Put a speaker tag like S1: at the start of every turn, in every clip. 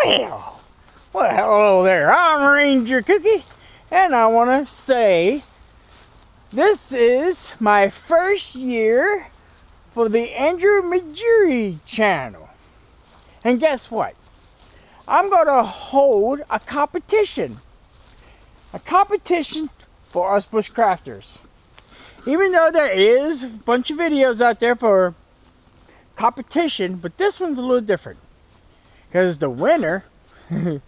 S1: Well, hello there. I'm Ranger Kooky, and I want to say this is my first year for the Im Ranger channel. And guess what? I'm going to hold a competition. A competition for us bushcrafters. Even though there is a bunch of videos out there for competition, but this one's a little different. Because the winner, the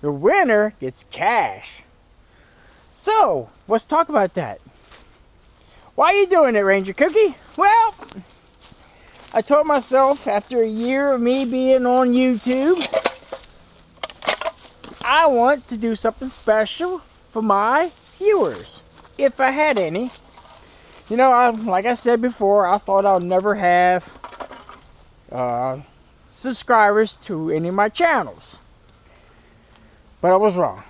S1: winner gets cash. So, let's talk about that. Why are you doing it, Ranger Kooky? Well, I told myself after a year of me being on YouTube, I want to do something special for my viewers, if I had any. You know, like I said before, I thought I'd never have subscribers to any of my channels. But I was wrong.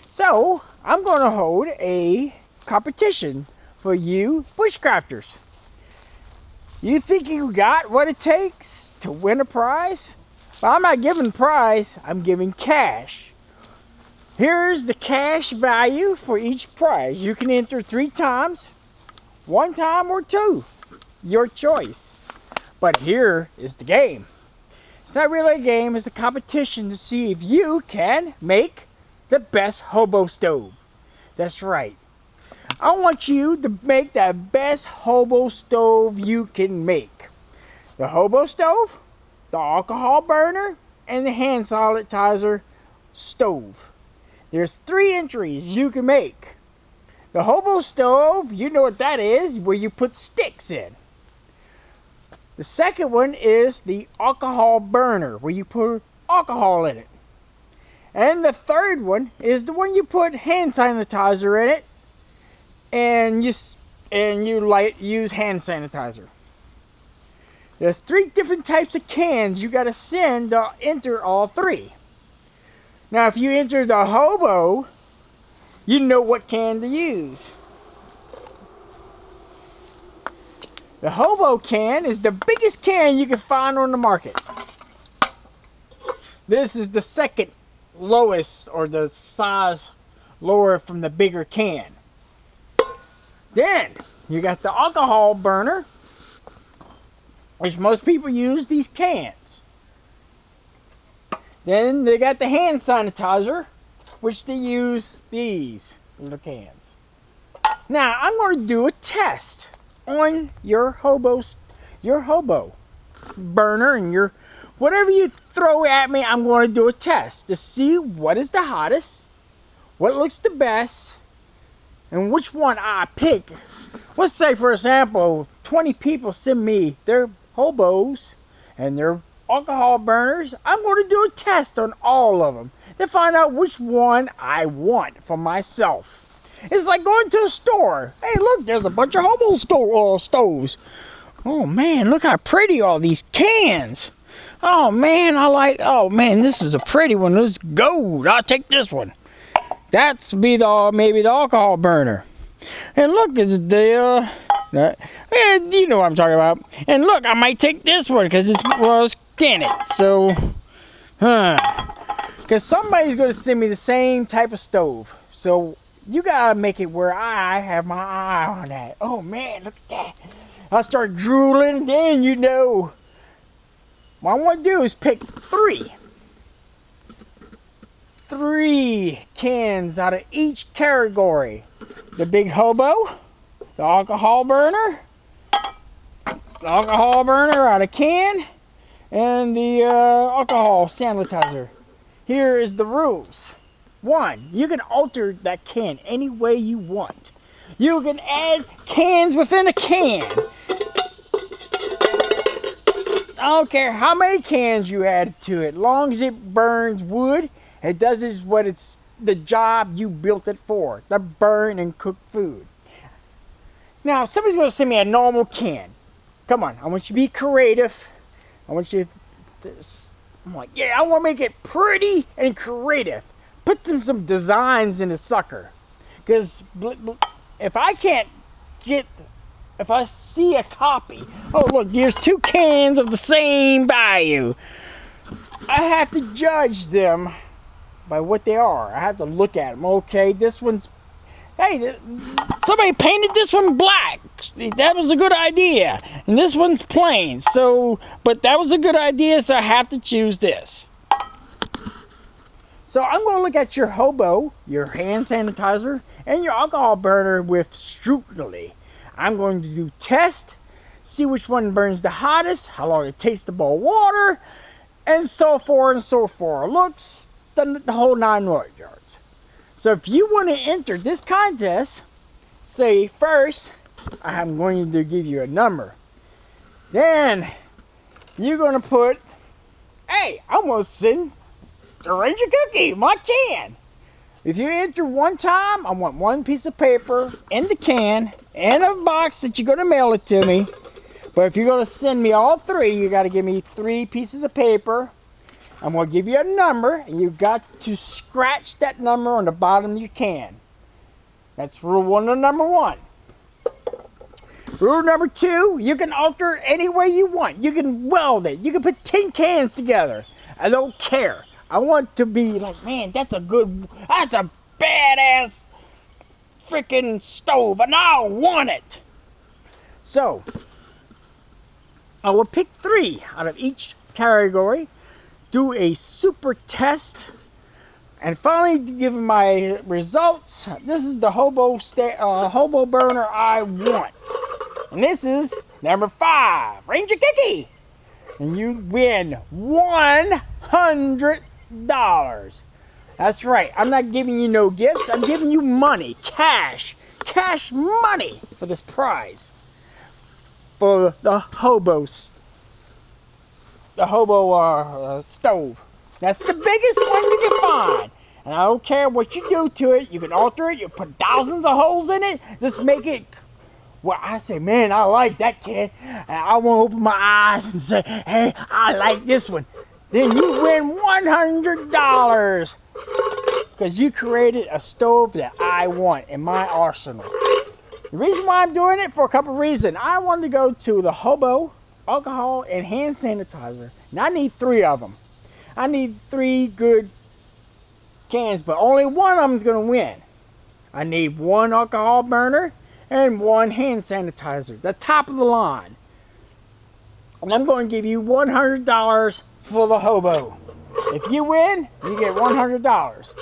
S1: So, I'm going to hold a competition for you bushcrafters. You think you got what it takes to win a prize? Well, I'm not giving a prize, I'm giving cash. Here's the cash value for each prize. You can enter 3 times, 1 time, or 2. Your choice. But here is the game. It's not really a game, it's a competition to see if you can make the best hobo stove. That's right. I want you to make the best hobo stove you can make. The hobo stove, the alcohol burner, and the hand sanitizer stove. There's 3 entries you can make. The hobo stove, you know what that is, where you put sticks in. The second one is the alcohol burner, where you put alcohol in it. And the third one is the one you put hand sanitizer in it, and you use hand sanitizer. There's 3 different types of cans you gotta send to enter all 3. Now, if you enter the hobo, you know what can to use. The hobo can is the biggest can you can find on the market. This is the second lowest, or the size lower from the bigger can. Then you got the alcohol burner, which most people use these cans. Then they got the hand sanitizer, which they use these little cans. Now I'm going to do a test on your hobo burner and your whatever you throw at me. I'm going to do a test to see what is the hottest, what looks the best, and which one I pick. Let's say, for example, 20 people send me their hobos and their alcohol burners. I'm going to do a test on all of them to find out which one I want for myself. It's like going to a store. Hey, look, there's a bunch of hobo stoves. Oh man, look how pretty all these cans. Oh man, oh man, this is a pretty one. This is gold. I'll take this one. That's maybe the alcohol burner. And look, it's the you know what I'm talking about. And look, I might take this one because it's scan it. So, because somebody's going to send me the same type of stove. So you gotta make it where I have my eye on that. Oh man, look at that. I'll start drooling, then you know. What I want to do is pick 3 cans out of each category. The big hobo, the alcohol burner out of can, and the alcohol sanitizer. Here is the rules. 1, you can alter that can any way you want. You can add cans within a can. I don't care how many cans you add to it, long as it burns wood. It does is what it's the job you built it for, to burn and cook food. Now, if somebody's going to send me a normal can, come on, I want you to be creative. I want you to, I'm like, yeah, I want to make it pretty and creative. Put some designs in the sucker. Because if I can't get if I see a copy, oh look, there's 2 cans of the same value. I have to judge them by what they are. I have to look at them. Okay, this one's, hey, somebody painted this one black. That was a good idea. And this one's plain. So, but that was a good idea, so I have to choose this. So I'm going to look at your hobo, your hand sanitizer, and your alcohol burner with scrutiny. I'm going to do test, see which one burns the hottest, how long it takes to boil water, and so forth and so forth. Looks, the whole 9 yards. So if you want to enter this contest, say first, I'm going to give you a number. Then you're going to put, hey, I'm going to send the Ranger Kooky, my can. If you enter one time, I want 1 piece of paper in the can and a box that you're going to mail it to me. But if you're going to send me all 3, you got to give me 3 pieces of paper. I'm going to give you a number, and you've got to scratch that number on the bottom of your can. That's rule 1 of number 1. Rule number 2, you can alter it any way you want. You can weld it. You can put 10 cans together. I don't care. I want to be like, man, that's a badass freaking stove, and I want it. So, I will pick 3 out of each category, do a super test, and finally give my results. This is the hobo burner I want. And this is number 5, Ranger Kooky. And you win $100. That's right. I'm not giving you no gifts. I'm giving you money, cash money for this prize. For the hobo stove. That's the biggest one you can find. And I don't care what you do to it. You can alter it. You put thousands of holes in it. Just make it. Well, I say, man, I like that can. And I want to open my eyes and say, hey, I like this one. Then you win $100 because you created a stove that I want in my arsenal. The reason why I'm doing it, for a couple of reasons. I wanted to go to the hobo, alcohol, and hand sanitizer. And I need 3 of them. I need 3 good cans, but only one of them is going to win. I need 1 alcohol burner and 1 hand sanitizer, the top of the line. And I'm going to give you $100 for the hobo. If you win, you get $100.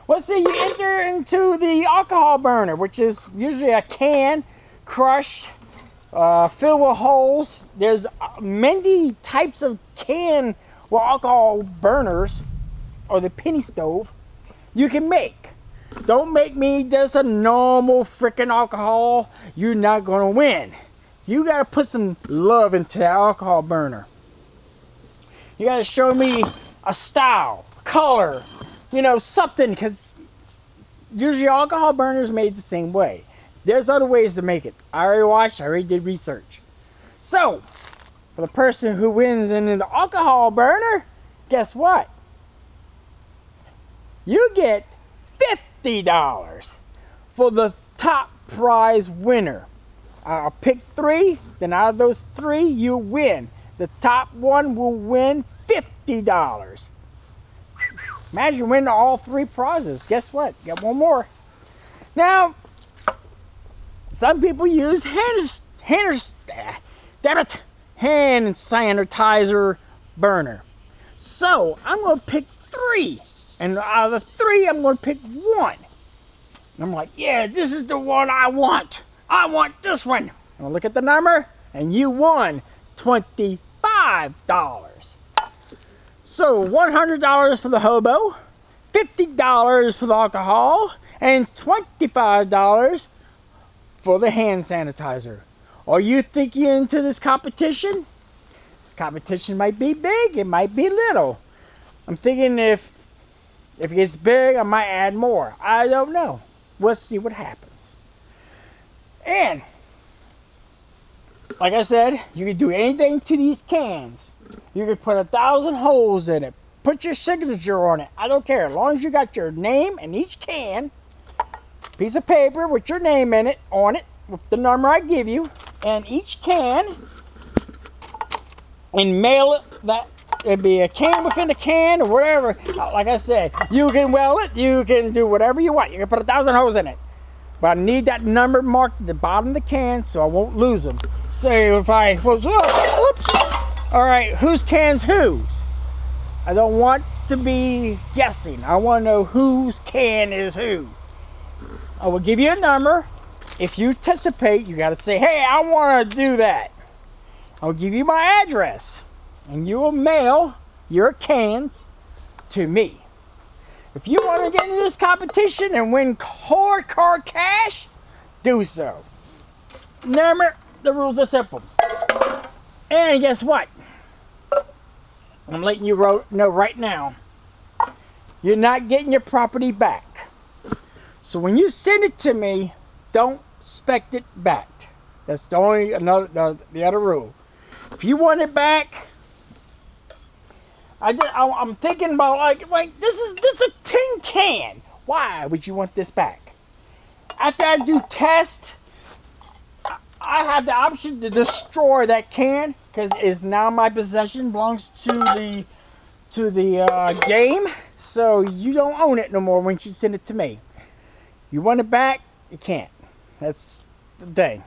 S1: Let's say you enter into the alcohol burner, which is usually a can crushed, filled with holes. There's many types of can with alcohol burners, or the penny stove, you can make. Don't make me just a normal freaking alcohol. You're not going to win. You got to put some love into that alcohol burner. You got to show me a style, color, you know, something, because usually alcohol burners made the same way. There's other ways to make it. I already watched, I already did research. So, for the person who wins in the alcohol burner, guess what? You get $50 for the top prize winner. I'll pick 3, then out of those 3, you win. The top one will win $50. Imagine winning all 3 prizes. Guess what? Got one more. Now, some people use hand sanitizer burner. So, I'm going to pick 3. And out of the 3, I'm going to pick 1. And I'm like, yeah, this is the one I want. I want this one. I'm going to look at the number, and you won $25. So $100 for the hobo, $50 for the alcohol, and $25 for the hand sanitizer. Are you thinking into this competition? This competition might be big, it might be little. I'm thinking if it gets big, I might add more. I don't know. We'll see what happens. And like I said, you can do anything to these cans. You can put 1,000 holes in it. Put your signature on it. I don't care. As long as you got your name in each can, piece of paper with your name in it, on it, with the number I give you and each can and mail it. That it'd be a can within a can or whatever. Like I said, you can weld it, you can do whatever you want. You can put 1,000 holes in it. But I need that number marked at the bottom of the can so I won't lose them. Say if I was, oh, whoops. All right, whose can's whose? I don't want to be guessing. I want to know whose can is who. I will give you a number. If you anticipate, you got to say, hey, I want to do that. I'll give you my address. And you will mail your cans to me. If you want to get into this competition and win hard cash, do so. Remember, the rules are simple. And guess what? I'm letting you know right now, you're not getting your property back. So when you send it to me, don't expect it back. That's the only the other rule. If you want it back, I'm thinking about like this is a tin can. Why would you want this back? After I do test, I have the option to destroy that can because it's now my possession, belongs to the game. So you don't own it no more once you send it to me. You want it back, you can't. That's the thing.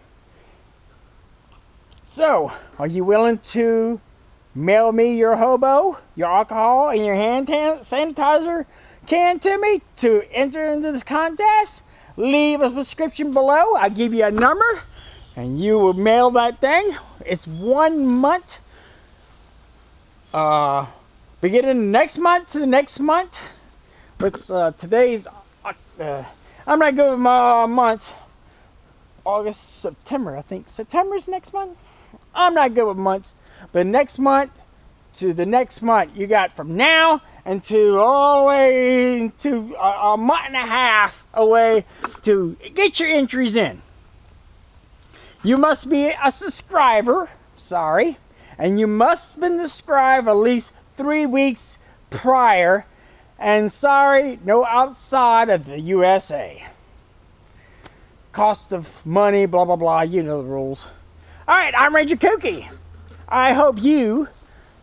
S1: So, are you willing to mail me your hobo, your alcohol, and your hand sanitizer can to me to enter into this contest? Leave a description below. I'll give you a number, and you will mail that thing. It's 1 month. Beginning next month to the next month. It's today's. I'm not good with my months. August, September. I think September's next month. I'm not good with months. But next month to the next month, you got from now until all the way to a month and a half away to get your entries in. You must be a subscriber, sorry, and you must have been subscribed at least 3 weeks prior, and sorry, no outside of the USA. Cost of money, blah, blah, blah, you know the rules. All right, I'm Ranger Kooky. I hope you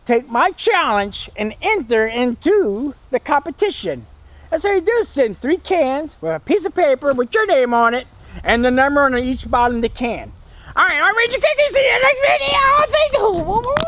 S1: take my challenge and enter into the competition. That's how you do. Send 3 cans with a piece of paper with your name on it and the number on each bottom of the can. All right, I'm Ranger Kooky. See you next video. Thank you.